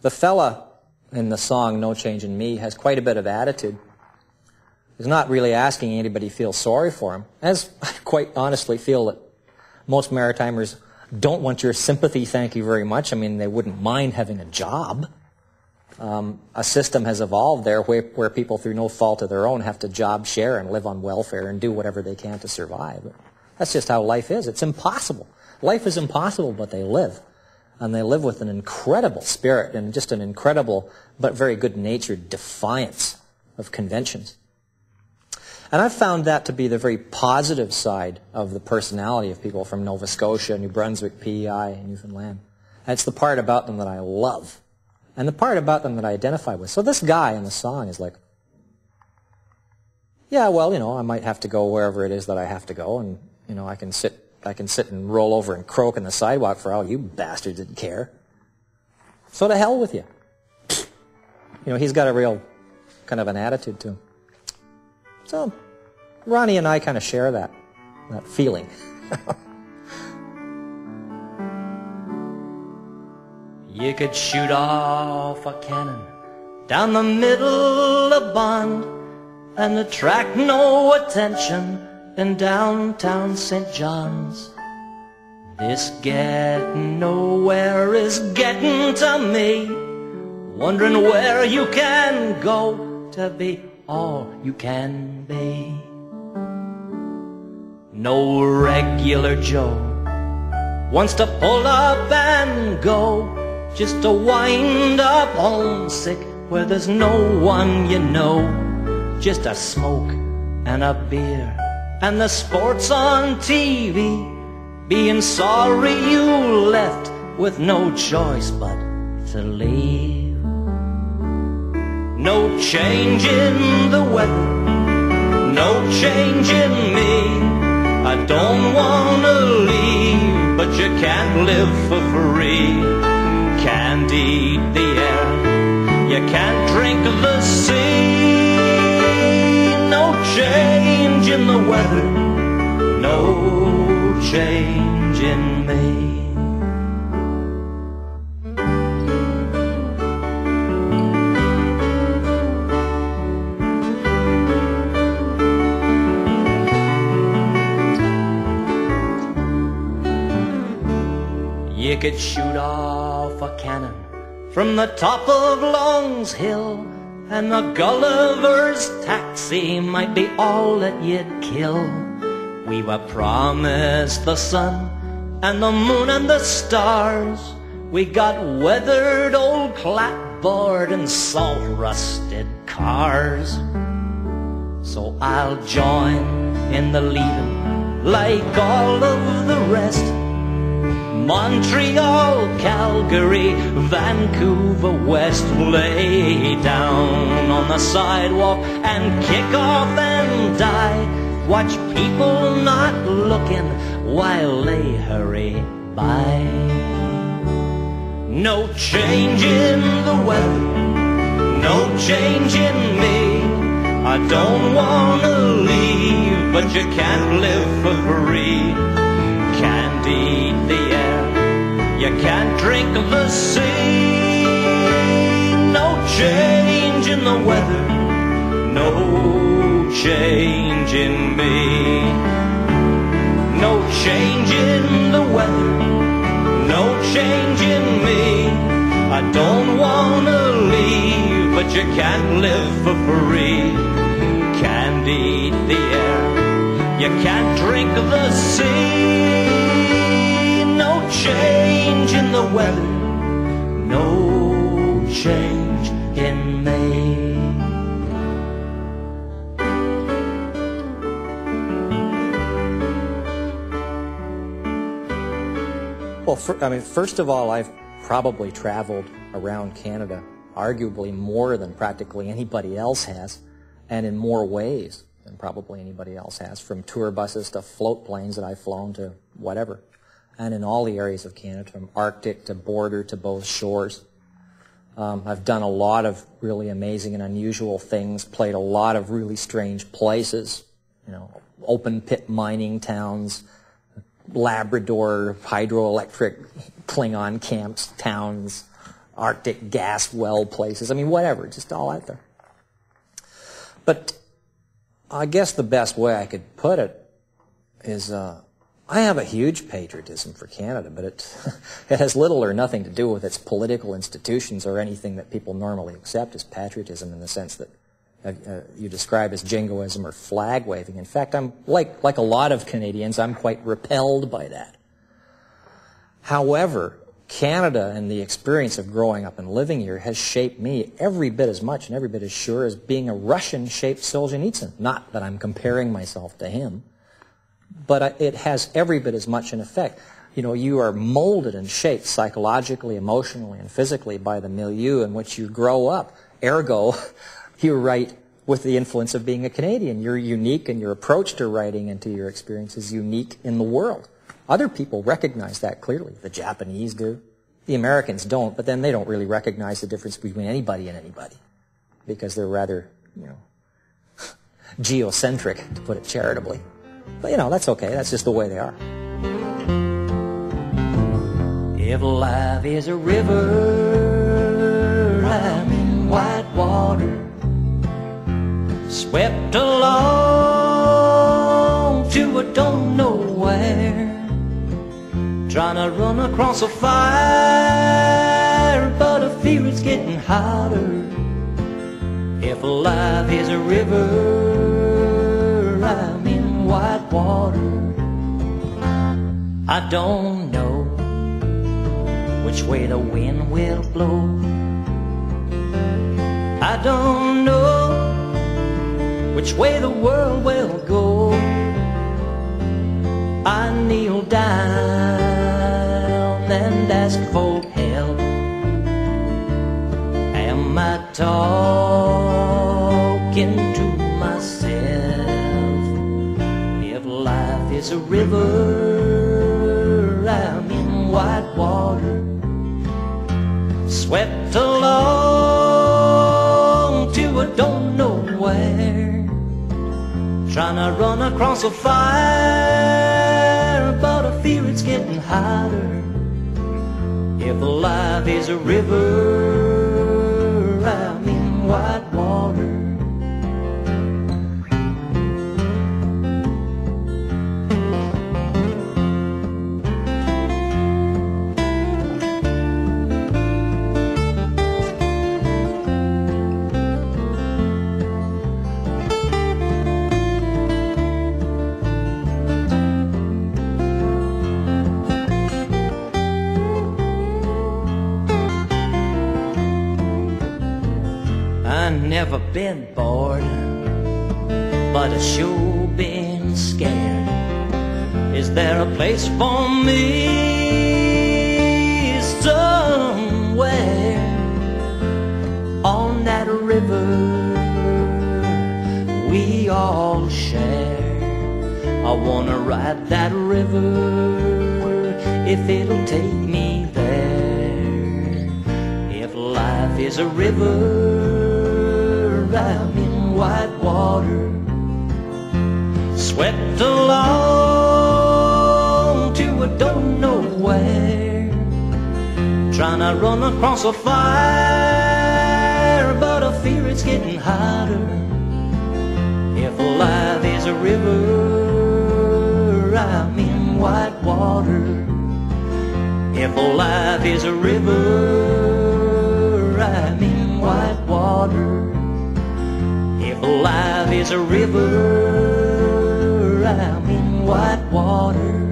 The fella in the song No Change in Me has quite a bit of attitude. He's not really asking anybody to feel sorry for him. As I quite honestly feel that most Maritimers don't want your sympathy, thank you very much. I mean, they wouldn't mind having a job. A system has evolved there where people, through no fault of their own, have to job share and live on welfare and do whatever they can to survive. That's just how life is. It's impossible. Life is impossible, but they live. And they live with an incredible spirit and just an incredible but very good-natured defiance of conventions. And I've found that to be the very positive side of the personality of people from Nova Scotia, New Brunswick, PEI, and Newfoundland. That's the part about them that I love. And the part about them that I identify with. So this guy in the song is like, yeah, well, I might have to go wherever it is that I have to go, and, I can sit and roll over and croak on the sidewalk for all you bastards that care. So to hell with you. He's got a real kind of an attitude to him. So Ronnie and I kind of share that feeling. You could shoot off a cannon down the middle of Bond and attract no attention in downtown St. John's. This getting nowhere is getting to me, wondering where you can go to be all you can be. No regular Joe wants to pull up and go, just to wind up homesick where there's no one you know. Just a smoke and a beer and the sports on TV, being sorry you left with no choice but to leave. No change in the weather, no change in me. I don't wanna leave, but you can't live for free. Can't eat the air, you can't drink the sea. No change in the weather, no change in me. You could shoot off a cannon from the top of Long's Hill, and the Gulliver's taxi might be all that you'd kill. We were promised the sun and the moon and the stars. We got weathered old clapboard and salt-rusted cars. So I'll join in the leaving like all of the rest. Montreal, Calgary, Vancouver West. Lay down on the sidewalk and kick off and die. Watch people not looking while they hurry by. No change in the weather, no change in me. I don't wanna leave, but you can't live for free. Can't eat the air, you can't drink the sea. No change in the weather, no change in me. No change in the weather, no change in me. I don't wanna leave, but you can't live for free. Can't eat the air, you can't drink the sea. No change in the weather, no change in me. Well, first of all, I've probably traveled around Canada arguably more than practically anybody else has, and in more ways than probably anybody else has, from tour buses to float planes that I've flown to whatever, and in all the areas of Canada, from Arctic to border to both shores. I've done a lot of really amazing and unusual things, played a lot of really strange places, open pit mining towns, Labrador hydroelectric Klingon camps, towns, Arctic gas well places. I mean, whatever, just all out there. But I guess the best way I could put it is I have a huge patriotism for Canada, but it has little or nothing to do with its political institutions or anything that people normally accept as patriotism in the sense that you describe as jingoism or flag waving. In fact, I'm like a lot of Canadians, I'm quite repelled by that. However, Canada and the experience of growing up and living here has shaped me every bit as much and every bit as sure as being a Russian shaped Solzhenitsyn. Not that I'm comparing myself to him, but it has every bit as much an effect. You know, you are molded and shaped psychologically, emotionally, and physically by the milieu in which you grow up. Ergo, you write with the influence of being a Canadian. You're unique, and your approach to writing and to your experience is unique in the world. Other people recognize that clearly. The Japanese do. The Americans don't, but then they don't really recognize the difference between anybody and anybody because they're rather, you know, geocentric, to put it charitably. But, you know, that's okay. That's just the way they are. If life is a river, I'm in white water, swept along to I don't know where, trying to run across a fire, but I fear it's getting hotter. If life is a river, I'm in white water. I don't know which way the wind will blow. I don't know which way the world will go. I kneel down and ask for help. Am I talking to myself? If life is a river, I'm in white water, swept along to I don't know where, trying to run across a fire, but I fear it's getting hotter. If life is a river, I'm in white water. Never been bored, but I sure been scared. Is there a place for me somewhere on that river we all share? I wanna ride that river if it'll take me there. If life is a river, I'm in white water, swept along to I don't know where, trying to run across a fire, but I fear it's getting hotter. If life is a river, I'm in white water. If life is a river, I'm in white water. If life is a river, I'm in white water.